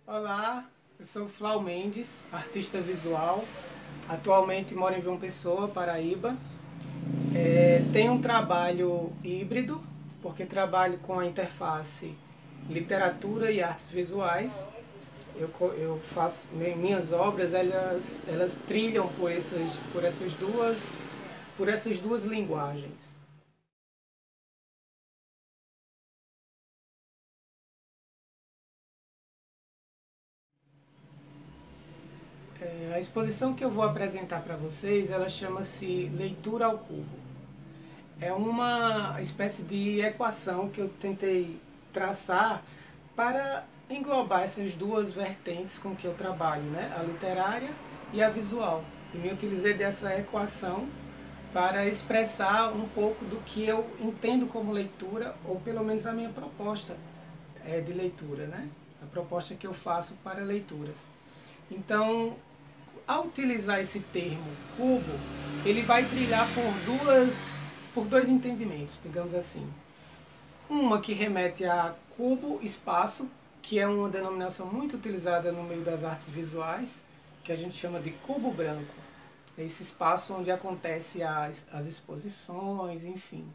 Olá, eu sou Flau Mendes, artista visual. Atualmente moro em João Pessoa, Paraíba. Tenho um trabalho híbrido, porque trabalho com a interface literatura e artes visuais. Eu faço minhas obras, elas trilham por essas duas linguagens. A exposição que eu vou apresentar para vocês, ela chama-se Leitura ao Cubo. É uma espécie de equação que eu tentei traçar para englobar essas duas vertentes com que eu trabalho, né? A literária e a visual. E me utilizei dessa equação para expressar um pouco do que eu entendo como leitura, ou pelo menos a minha proposta de leitura, né? A proposta que eu faço para leituras. Então, ao utilizar esse termo cubo, ele vai trilhar por dois entendimentos, digamos assim. Uma que remete a cubo espaço, que é uma denominação muito utilizada no meio das artes visuais, que a gente chama de cubo branco. É esse espaço onde acontecem as exposições, enfim.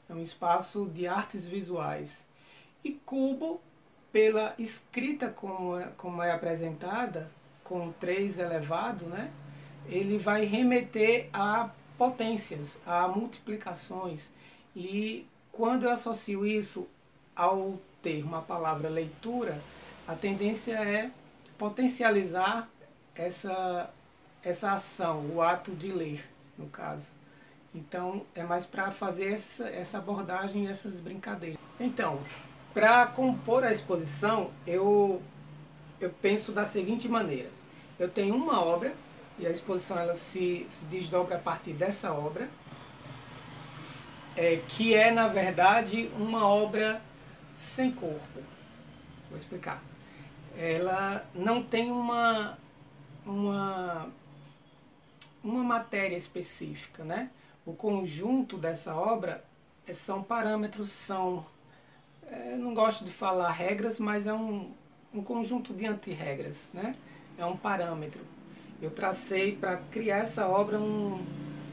É um espaço de artes visuais. E cubo, pela escrita como é apresentada, com 3 elevado, né? Ele vai remeter a potências, a multiplicações. E quando eu associo isso ao termo, a palavra leitura, a tendência é potencializar essa, essa ação, o ato de ler, no caso. Então, é mais para fazer essa abordagem e essas brincadeiras. Então, para compor a exposição, eu penso da seguinte maneira. Eu tenho uma obra, e a exposição ela se desdobra a partir dessa obra, que é, na verdade, uma obra sem corpo. Vou explicar. Ela não tem uma, uma matéria específica, né? O conjunto dessa obra são parâmetros, não gosto de falar regras, mas é um conjunto de antirregras, né? É um parâmetro. Eu tracei para criar essa obra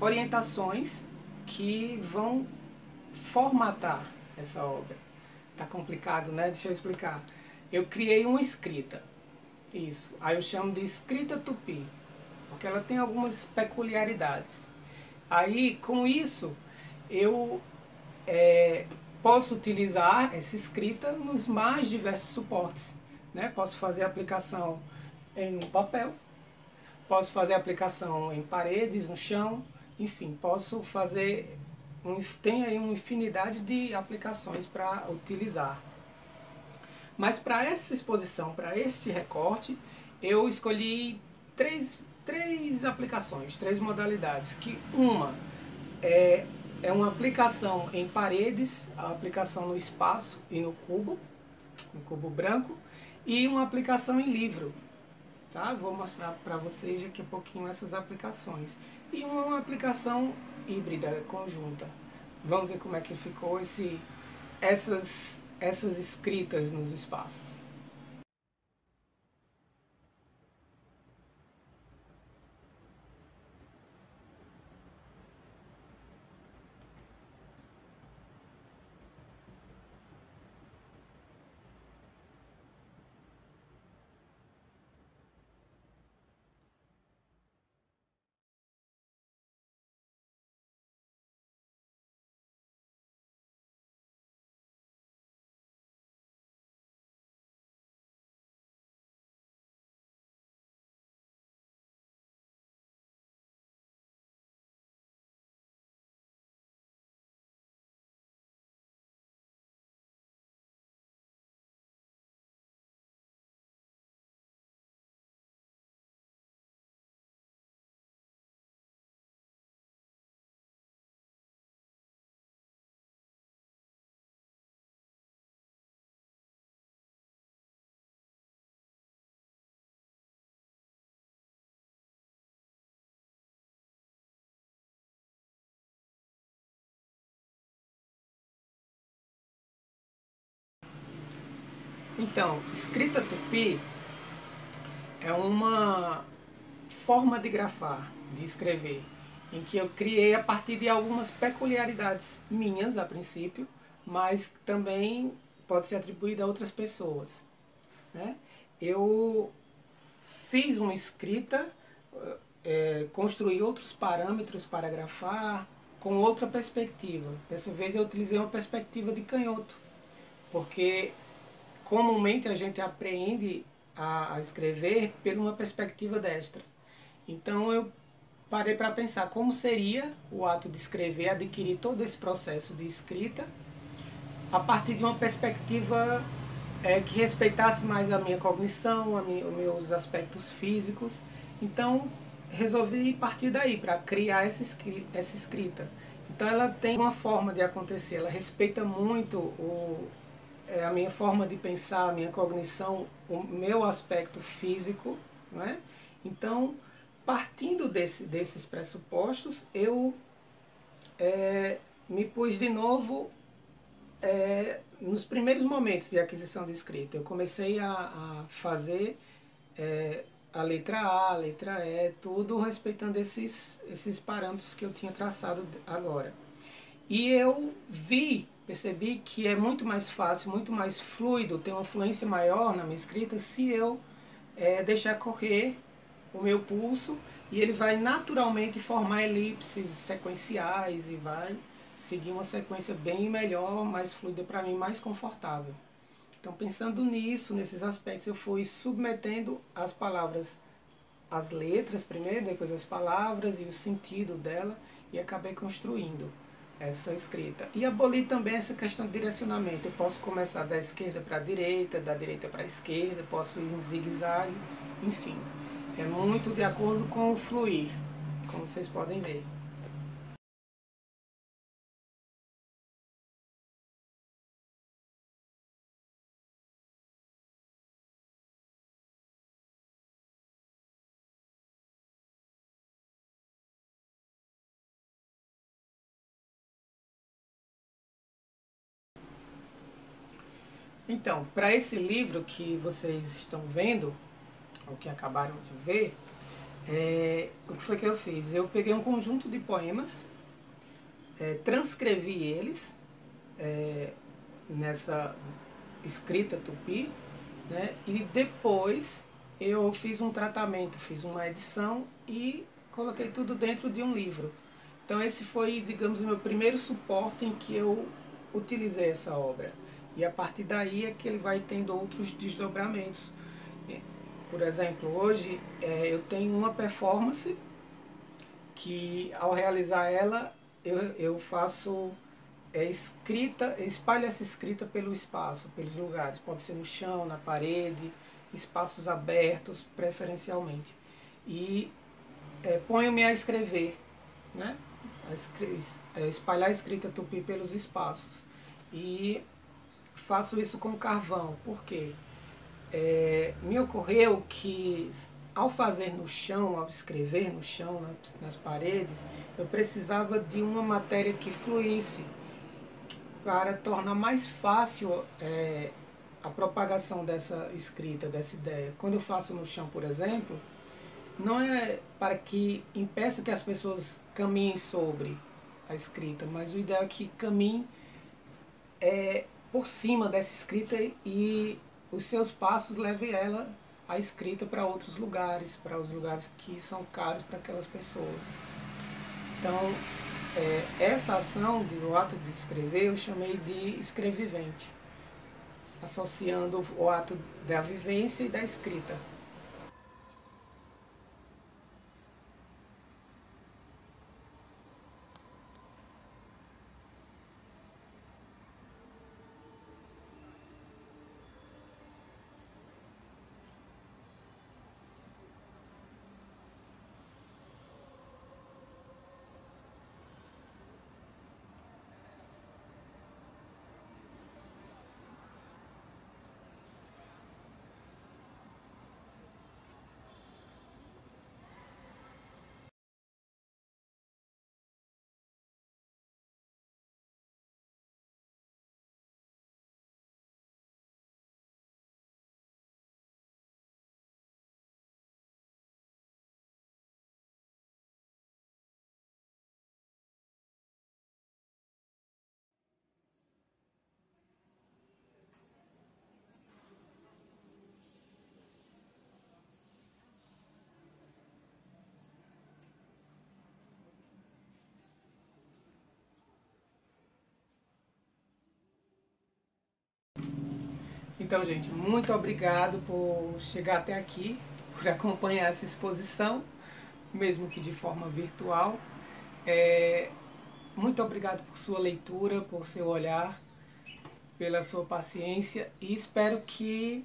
orientações que vão formatar essa obra. Tá complicado, né? Deixa eu explicar. Eu criei uma escrita, isso. Aí eu chamo de escrita tupi, porque ela tem algumas peculiaridades. Aí, com isso, eu é, posso utilizar essa escrita nos mais diversos suportes. Né? Posso fazer aplicação em um papel, posso fazer aplicação em paredes, no chão, enfim, posso fazer, tem aí uma infinidade de aplicações para utilizar. Mas para essa exposição, para este recorte, eu escolhi três aplicações, três modalidades. Que uma é, é uma aplicação em paredes, a aplicação no espaço e no cubo branco, e uma aplicação em livro. Tá? Vou mostrar para vocês daqui a pouquinho essas aplicações. E uma aplicação híbrida, conjunta. Vamos ver como é que ficou essas escritas nos espaços. Então, escrita tupi é uma forma de grafar, de escrever, em que eu criei a partir de algumas peculiaridades minhas a princípio, mas também pode ser atribuída a outras pessoas, né? Eu fiz uma escrita, construí outros parâmetros para grafar com outra perspectiva. Dessa vez eu utilizei uma perspectiva de canhoto, porque comumente a gente aprende a escrever por uma perspectiva destra. Então eu parei para pensar como seria o ato de escrever, adquirir todo esse processo de escrita a partir de uma perspectiva que respeitasse mais a minha cognição, os meus aspectos físicos. Então resolvi partir daí para criar essa escrita. Então ela tem uma forma de acontecer, ela respeita muito a minha forma de pensar, a minha cognição, o meu aspecto físico, não é? Então, partindo desses pressupostos, eu me pus de novo nos primeiros momentos de aquisição de escrita. Eu comecei a fazer a letra A, a letra E, tudo respeitando esses parâmetros que eu tinha traçado agora. E eu percebi que é muito mais fácil, muito mais fluido, tem uma fluência maior na minha escrita se eu deixar correr o meu pulso e ele vai naturalmente formar elipses sequenciais e vai seguir uma sequência bem melhor, mais fluida para mim, mais confortável. Então, pensando nisso, nesses aspectos, eu fui submetendo as palavras, as letras primeiro, depois as palavras e o sentido dela, e acabei construindo essa escrita. E aboli também essa questão de direcionamento. Eu posso começar da esquerda para a direita, da direita para a esquerda, posso ir em zigue-zague, enfim. É muito de acordo com o fluir, como vocês podem ver. Então, para esse livro que vocês estão vendo, ou que acabaram de ver, o que foi que eu fiz? Eu peguei um conjunto de poemas, transcrevi eles nessa escrita tupi, né? E depois eu fiz um tratamento, fiz uma edição e coloquei tudo dentro de um livro. Então esse foi, digamos, o meu primeiro suporte em que eu utilizei essa obra. E a partir daí é que ele vai tendo outros desdobramentos. Por exemplo, hoje eu tenho uma performance que ao realizar ela eu faço escrita, eu espalho essa escrita pelo espaço, pelos lugares. Pode ser no chão, na parede, espaços abertos, preferencialmente. E ponho-me a escrever, né? Espalhar a escrita tupi pelos espaços. E faço isso com carvão. Por quê? Me ocorreu que ao fazer no chão, ao escrever no chão, nas paredes, eu precisava de uma matéria que fluísse para tornar mais fácil a propagação dessa escrita, dessa ideia. Quando eu faço no chão, por exemplo, não é para que impeça que as pessoas caminhem sobre a escrita, mas o ideal é que caminhem por cima dessa escrita e os seus passos levem ela, a escrita, para outros lugares, para os lugares que são caros para aquelas pessoas. Então, essa ação do ato de escrever eu chamei de escrevivente, associando o ato da vivência e da escrita. Então, gente, muito obrigado por chegar até aqui, por acompanhar essa exposição, mesmo que de forma virtual. Muito obrigado por sua leitura, por seu olhar, pela sua paciência, e espero que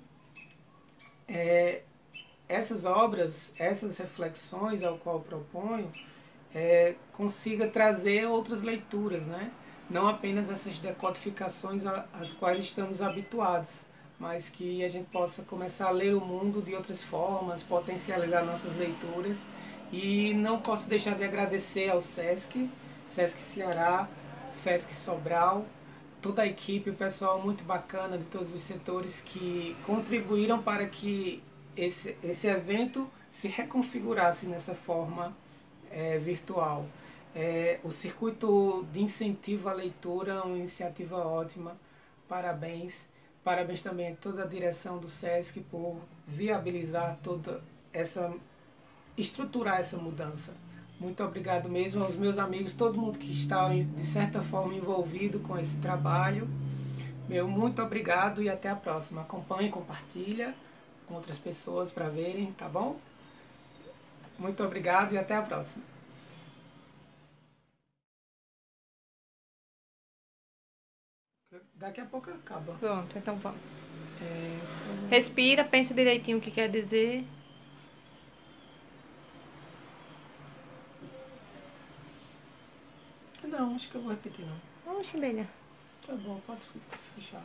essas obras, essas reflexões ao qual proponho, consiga trazer outras leituras, né? Não apenas essas decodificações às quais estamos habituados, mas que a gente possa começar a ler o mundo de outras formas, potencializar nossas leituras. E não posso deixar de agradecer ao SESC, SESC Ceará, SESC Sobral, toda a equipe, o pessoal muito bacana de todos os setores que contribuíram para que esse evento se reconfigurasse nessa forma virtual. O circuito de incentivo à leitura é uma iniciativa ótima, parabéns. Parabéns também a toda a direção do SESC por viabilizar estruturar essa mudança. Muito obrigado mesmo aos meus amigos, todo mundo que está de certa forma envolvido com esse trabalho. Muito obrigado e até a próxima. Acompanhe, compartilha com outras pessoas para verem, tá bom? Muito obrigado e até a próxima. Daqui a pouco acaba. Pronto, então vamos. Respira, pensa direitinho o que quer dizer. Não, acho que eu vou repetir não. Oxe, Belha. Tá bom, pode fechar.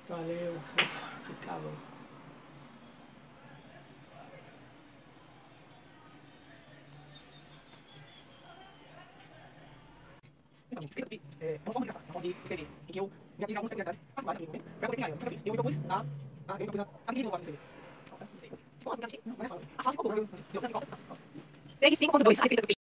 Valeu. Ufa, que calor. Uma forma de gravar, uma forma de escrever, em que eu me ative a algumas habilidades particulares também, para poder criar elas. Foi o que eu fiz. Eu propus a adquirir um lote de escrever. Não, mas é fácil. Não, mas é fácil. A fase ficou boa. Deu 5.2, a receita do